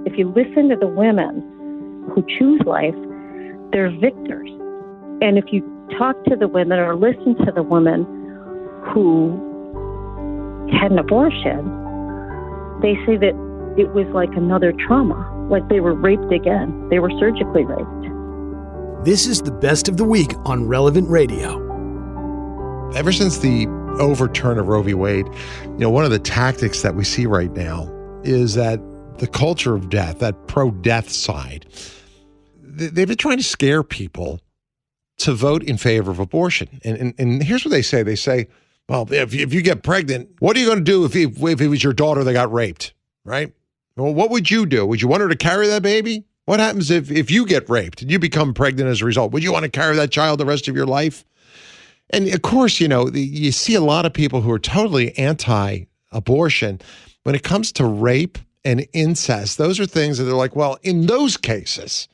if you listen to the women who choose life, they're victors. And if you talk to the women or listen to the women who had an abortion, they say that it was like another trauma, like they were raped again. They were surgically raped. This is the Best of the Week on Relevant Radio. Ever since the overturn of Roe v. Wade, one of the tactics that we see right now is that the culture of death, that pro-death side, they've been trying to scare people to vote in favor of abortion. And here's what they say. They say, well, if you get pregnant, what are you going to do if it was your daughter that got raped, right? Well, what would you do? Would you want her to carry that baby? What happens if you get raped and you become pregnant as a result? Would you want to carry that child the rest of your life? And of course, you see a lot of people who are totally anti-abortion. When it comes to rape and incest, those are things that they're like, well, in those cases,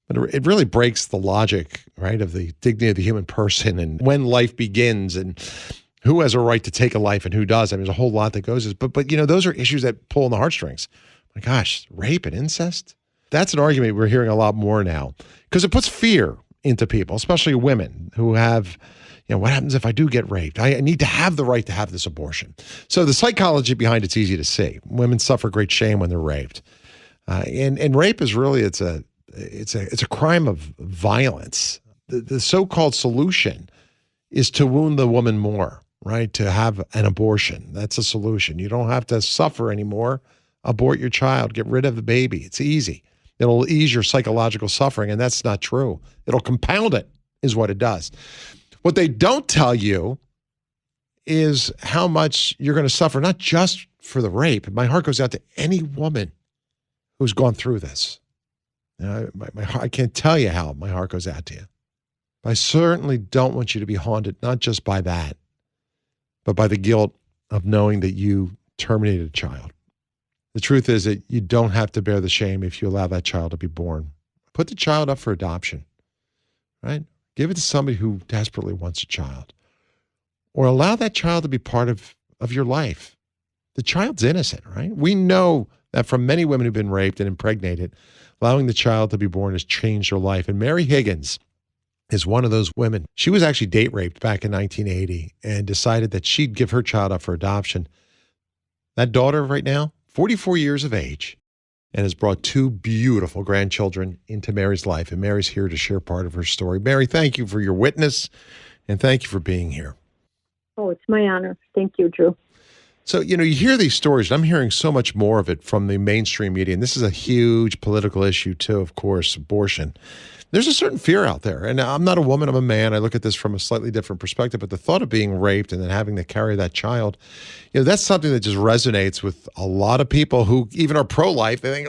but it really breaks the logic, right, of the dignity of the human person and when life begins and who has a right to take a life and who does. I mean, there's a whole lot that goes. But those are issues that pull on the heartstrings. My gosh, rape and incest? That's an argument we're hearing a lot more now because it puts fear into people, especially women who have, what happens if I do get raped? I need to have the right to have this abortion. So the psychology behind it's easy to see. Women suffer great shame when they're raped. And rape is really, it's a crime of violence. The so-called solution is to wound the woman more, right? To have an abortion. That's a solution. You don't have to suffer anymore. Abort your child. Get rid of the baby. It's easy. It'll ease your psychological suffering, and that's not true. It'll compound it, is what it does. What they don't tell you is how much you're going to suffer, not just for the rape. My heart goes out to any woman who's gone through this. I can't tell you how my heart goes out to you. But I certainly don't want you to be haunted, not just by that, but by the guilt of knowing that you terminated a child. The truth is that you don't have to bear the shame if you allow that child to be born. Put the child up for adoption, right? Give it to somebody who desperately wants a child. Or allow that child to be part of your life. The child's innocent, right? We know that from many women who've been raped and impregnated, allowing the child to be born has changed their life. And Mary Higgins is one of those women. She was actually date raped back in 1980 and decided that she'd give her child up for adoption. That daughter right now, 44 years of age, and has brought two beautiful grandchildren into Mary's life. And Mary's here to share part of her story. Mary, thank you for your witness, and thank you for being here. Oh, it's my honor. Thank you, Drew. So, you hear these stories, and I'm hearing so much more of it from the mainstream media, and this is a huge political issue too, of course, abortion. There's a certain fear out there, and I'm not a woman, I'm a man. I look at this from a slightly different perspective, but the thought of being raped and then having to carry that child, that's something that just resonates with a lot of people who even are pro-life. They think,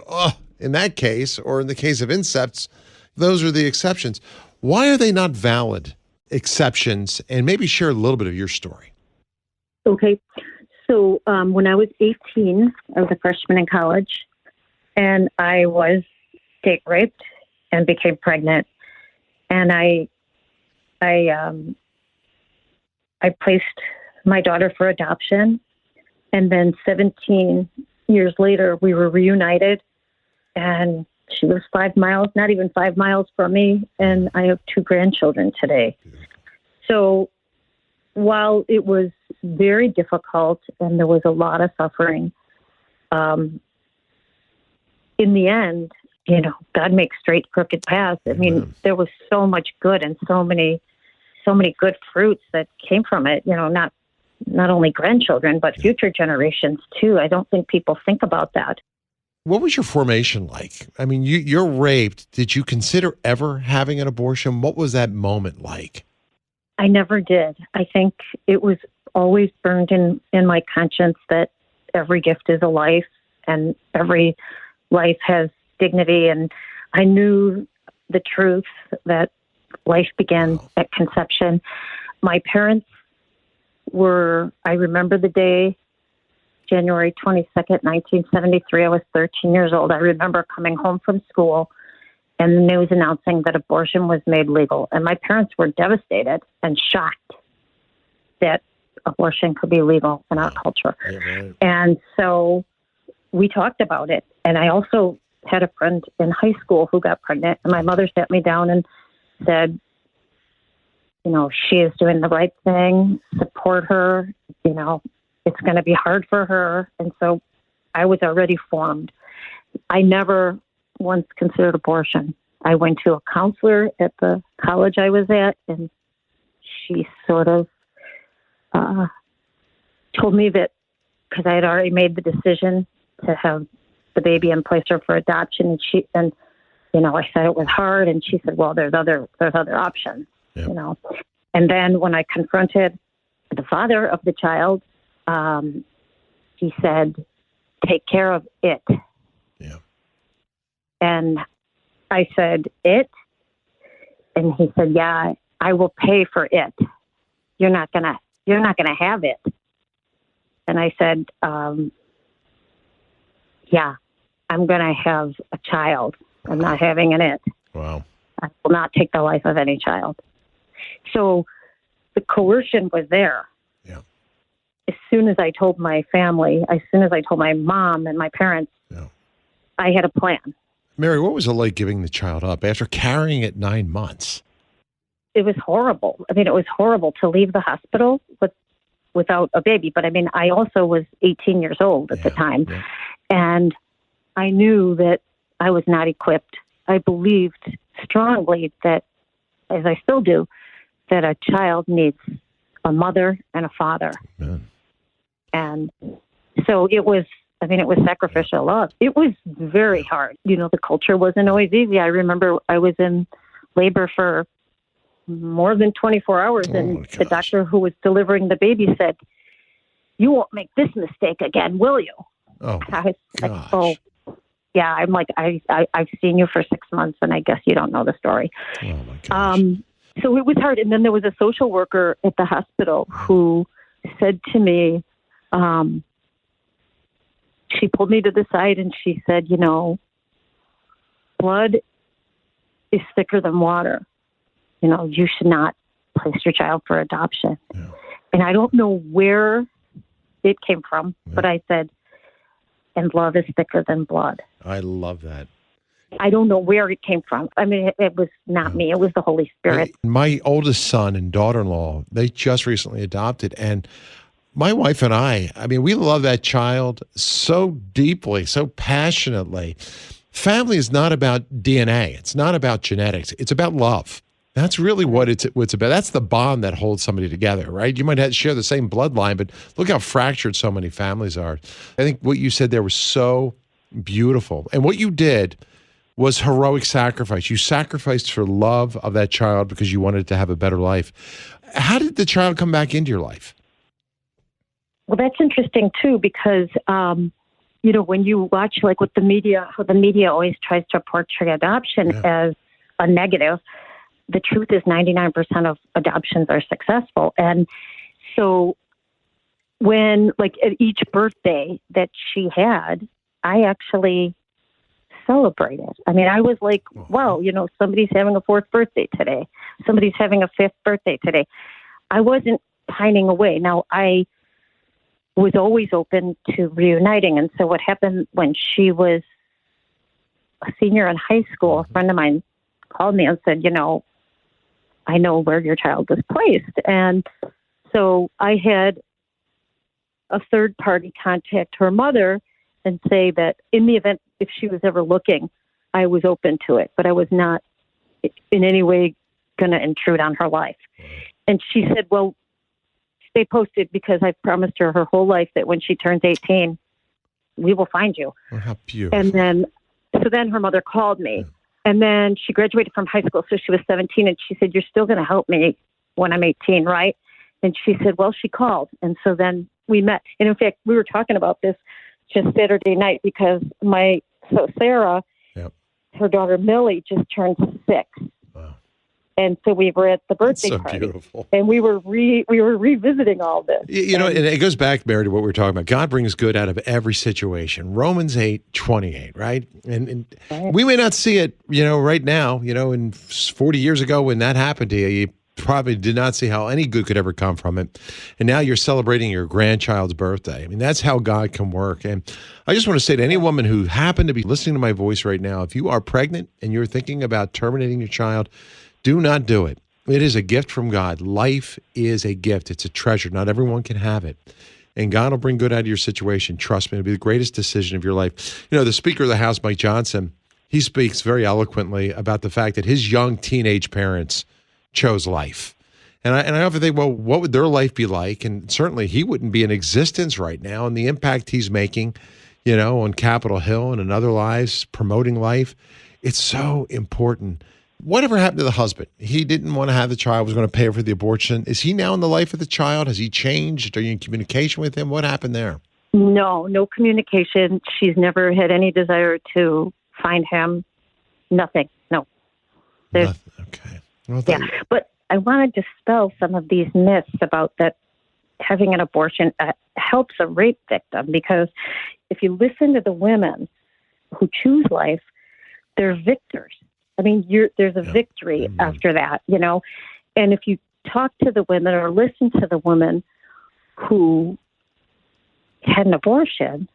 in that case, or in the case of incest, those are the exceptions. Why are they not valid exceptions? And maybe share a little bit of your story. Okay. So when I was 18, I was a freshman in college, and I was date raped and became pregnant. And I placed my daughter for adoption. And then 17 years later, we were reunited, and she was 5 miles, not even 5 miles from me. And I have two grandchildren today. So while it was very difficult and there was a lot of suffering, in the end, God makes straight, crooked paths. I mean, there was so much good and so many good fruits that came from it. Not only grandchildren, but future generations too. I don't think people think about that. What was your formation like? I mean, you're raped. Did you consider ever having an abortion? What was that moment like? I never did. I think it was always burned in my conscience that every gift is a life and every life has dignity. And I knew the truth that life began at conception. My parents I remember the day, January 22nd, 1973. I was 13 years old. I remember coming home from school and the news announcing that abortion was made legal. And my parents were devastated and shocked that abortion could be legal in our culture. Yeah, right. And so we talked about it. And I also had a friend in high school who got pregnant, and my mother sat me down and said, she is doing the right thing, support her, it's going to be hard for her. And so I was already formed. I never once considered abortion. I went to a counselor at the college I was at, and she sort of told me that because I had already made the decision to have the baby and place her for adoption, and I said it was hard, and she said, well, there's other options, Yep. And then when I confronted the father of the child, he said, take care of it. Yeah. And I said, it? And he said, yeah, I will pay for it. You're not gonna have it. And I said, yeah, I'm gonna have a child. I'm not having an it. Wow. I will not take the life of any child. So the coercion was there. Yeah. As soon as I told my family, as soon as I told my mom and my parents, Yeah. I had a plan. Mary, what was it like giving the child up after carrying it 9 months? It was horrible. I mean, it was horrible to leave the hospital without a baby. But I mean, I also was 18 years old at the time. Yeah. And I knew that I was not equipped. I believed strongly that, as I still do, that a child needs a mother and a father. Man. And so it was sacrificial love. It was very hard. The culture wasn't always easy. I remember I was in labor for more than 24 hours, and the doctor who was delivering the baby said, you won't make this mistake again, will you? Oh, I was like, oh, yeah. I'm like, I've seen you for 6 months, and I guess you don't know the story. Oh, my gosh. So it was hard. And then there was a social worker at the hospital who said to me, she pulled me to the side and she said, blood is thicker than water. You should not place your child for adoption. Yeah. And I don't know where it came from, but I said, and love is thicker than blood. I love that. I don't know where it came from. I mean, it was not me. It was the Holy Spirit. My oldest son and daughter-in-law, they just recently adopted. And my wife and I mean, we love that child so deeply, so passionately. Family is not about DNA. It's not about genetics. It's about love. That's really what it's about. That's the bond that holds somebody together, right? You might share the same bloodline, but look how fractured so many families are. I think what you said there was so beautiful. And what you did was heroic sacrifice. You sacrificed for love of that child because you wanted it to have a better life. How did the child come back into your life? Well, that's interesting, too, because, when you watch, like with the media, how the media always tries to portray adoption as a negative, the truth is 99% of adoptions are successful. And so when, like, at each birthday that she had, I actually celebrated. I mean, I was like, wow, somebody's having a 4th birthday today. Somebody's having a 5th birthday today. I wasn't pining away. Now, I was always open to reuniting. And so what happened when she was a senior in high school, a friend of mine called me and said, I know where your child was placed. And so I had a third party contact her mother and say that in the event, if she was ever looking, I was open to it, but I was not in any way going to intrude on her life. And she said, well, stay posted because I promised her whole life that when she turns 18, we will find you. Oh, how beautiful. And then her mother called me. And then she graduated from high school, so she was 17, and she said, you're still going to help me when I'm 18, right? And she said, well, she called. And so then we met. And in fact, we were talking about this just Saturday night because Sarah, her daughter Millie, just turned 6. Wow. And so we were at the birthday party. Beautiful. And we were revisiting all this. And it goes back, Mary, to what we were talking about. God brings good out of every situation. Romans 8:28, right? And we may not see it, right now, and 40 years ago when that happened to you, you probably did not see how any good could ever come from it. And now you're celebrating your grandchild's birthday. I mean, that's how God can work. And I just want to say to any woman who happened to be listening to my voice right now, if you are pregnant and you're thinking about terminating your child, do not do it. It is a gift from God. Life is a gift. It's a treasure. Not everyone can have it. And God will bring good out of your situation. Trust me, it'll be the greatest decision of your life. You know, the Speaker of the House, Mike Johnson, he speaks very eloquently about the fact that his young teenage parents chose life. And I often think, well, what would their life be like? And certainly he wouldn't be in existence right now. And the impact he's making, you know, on Capitol Hill and in other lives, promoting life, it's so important. Whatever happened to the husband? He didn't want to have the child, was going to pay for the abortion. Is he now in the life of the child? Has he changed? Are you in communication with him? What happened there? No communication. She's never had any desire to find him. Nothing. No. Nothing. Okay. Well, yeah, but I want to dispel some of these myths about that having an abortion helps a rape victim, because if you listen to the women who choose life, they're victors. I mean, there's a victory after that, you know. And if you talk to the women or listen to the women who had an abortion,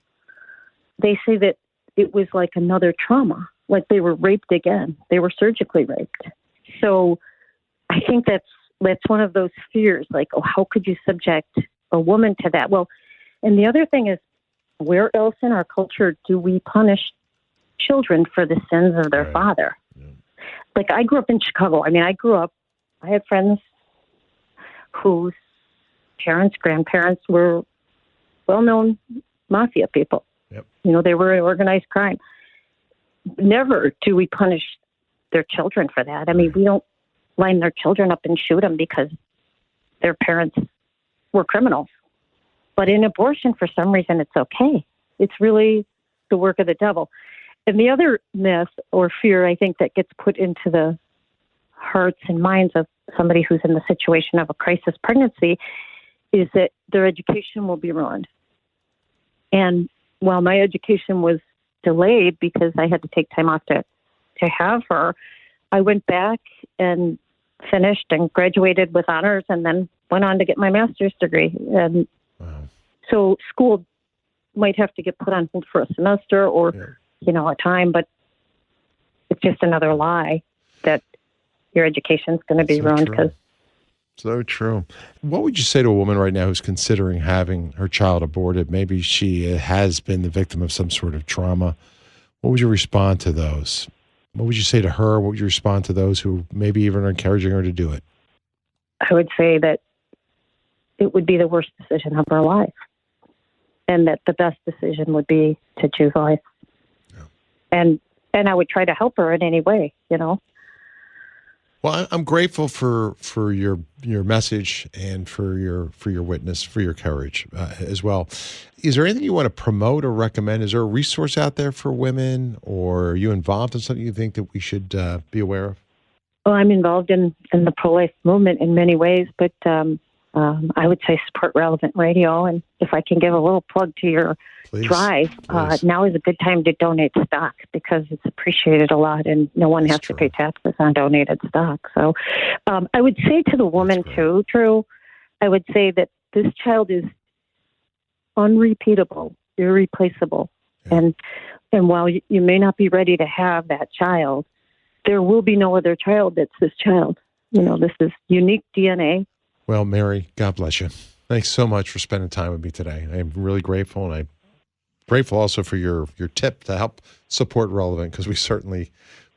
they say that it was like another trauma, like they were raped again. They were surgically raped. So I think that's one of those fears, like, oh, how could you subject a woman to that? Well, and the other thing is, where else in our culture do we punish children for the sins of their father? Yeah. Like, I grew up in Chicago. I mean, I had friends whose parents, grandparents were well-known mafia people. Yep. You know, they were in organized crime. Never do we punish their children for that. I mean, we don't line their children up and shoot them because their parents were criminals. But in abortion, for some reason, it's okay. It's really the work of the devil. And the other myth or fear, I think, that gets put into the hearts and minds of somebody who's in the situation of a crisis pregnancy is that their education will be ruined. And while my education was delayed because I had to take time off to have her, I went back and finished and graduated with honors and then went on to get my master's degree. And so school might have to get put on hold for a semester or, you know, a time, but it's just another lie that your education's going to be ruined because. So true. What would you say to a woman right now who's considering having her child aborted? Maybe she has been the victim of some sort of trauma. What would you respond to those? What would you say to her? What would you respond to those who maybe even are encouraging her to do it? I would say that it would be the worst decision of her life, and that the best decision would be to choose life. Yeah. And I would try to help her in any way, you know. Well, I'm grateful for your message and for your witness, for your courage as well. Is there anything you want to promote or recommend? Is there a resource out there for women, or are you involved in something you think that we should be aware of? Well, I'm involved in the pro-life movement in many ways, but I would say support Relevant Radio. And if I can give a little plug to your drive, now is a good time to donate stock because it's appreciated a lot and no one has to pay taxes on donated stock. So I would say to the woman too, Drew, I would say that this child is unrepeatable, irreplaceable. Yeah. And while you may not be ready to have that child, there will be no other child that's this child. You know, this is unique DNA. Well, Mary, God bless you. Thanks so much for spending time with me today. I am really grateful, and I'm grateful also for your tip to help support Relevant, because we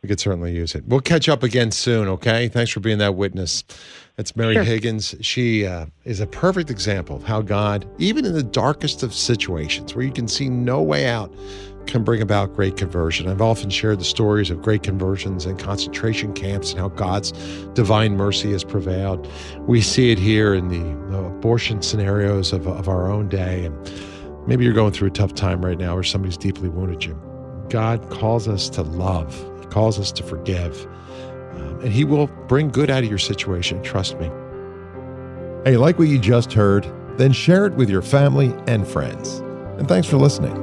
could certainly use it. We'll catch up again soon, okay? Thanks for being that witness. That's Mary Higgins. She is a perfect example of how God, even in the darkest of situations where you can see no way out, can bring about great conversion. I've often shared the stories of great conversions in concentration camps and how God's divine mercy has prevailed. We see it here in the abortion scenarios of our own day. And maybe you're going through a tough time right now, or somebody's deeply wounded you. God calls us to love. He calls us to forgive. And he will bring good out of your situation. Trust me. Hey, like what you just heard? Then share it with your family and friends. And thanks for listening.